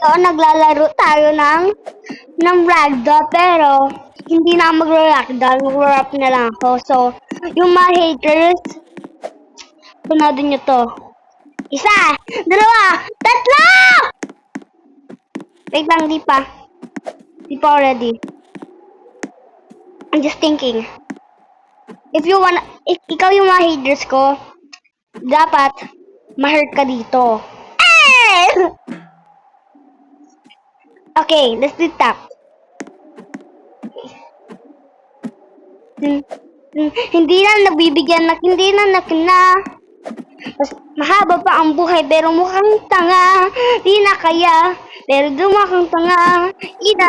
Oo, naglalaro tayo ng ragdoll, pero hindi na ako magro-ragdoll, magro-rap na lang ako. So, yung mga haters, sunodin nyo to. Isa, dalawa, tatlo! Wait lang, di pa. Di pa already. I'm just thinking. If ikaw yung mga haters ko, dapat ma-hurt ka dito. Eh! Okay, let's do that. Hindi na nabibigyan hindi na mas mahaba pa ang buhay pero mukhang tanga. Di na kaya, pero dumakang tanga. Ina,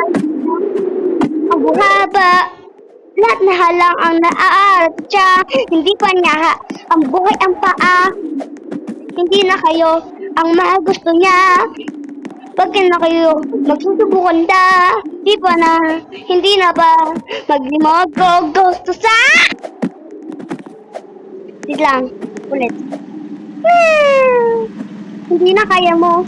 ang buhaba. Lahat na halang ang naaarat siya. Hindi pa niya ang buhay ang paa. Hindi na kayo ang mahal gusto niya. Pag na kayo magsusubukan da. Di ba na, hindi na ba maglimog gusto sa? Wait lang, ulit. Hindi na kaya mo.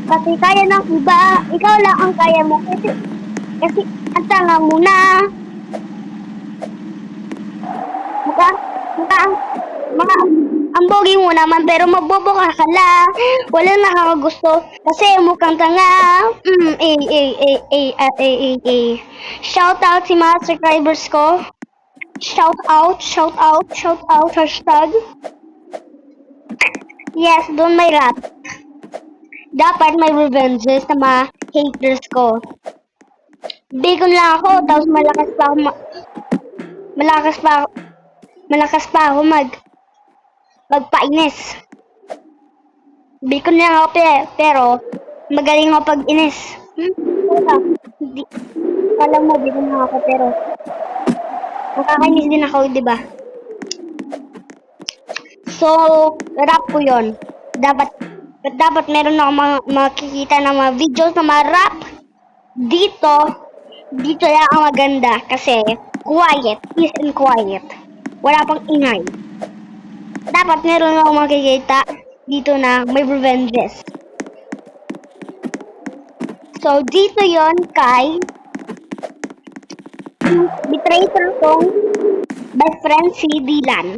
Kasi kaya ng iba. Ikaw lang ang kaya mo. Kasi ang tanga mo na. Ang bogi mo naman pero magboboka ka lang. Walang nakakagusto kasi mukhang tanga. Shout out si mga subscribers ko. Shout out, hashtag. Yes, doon may rap. Dapat may revenge sa mga haters ko. Bacon lang ako, tapos malakas pa ako magpainis. Bacon lang ako pero magaling ako pag inis. Hindi. Alam mo, bacon lang ako pero nakakainis din ako, di ba? So, rap ko yon. Dapat meron ako makikita ng mga videos na mga rap. Dito lang ang maganda kasi quiet, peace and quiet. Wala pang ingay. Dapat meron ako makikita dito na may revenges. So, dito yon kay betrayer kong best friend si Dylan.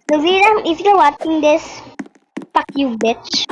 So, Dylan, if you're watching this, fuck you, bitch.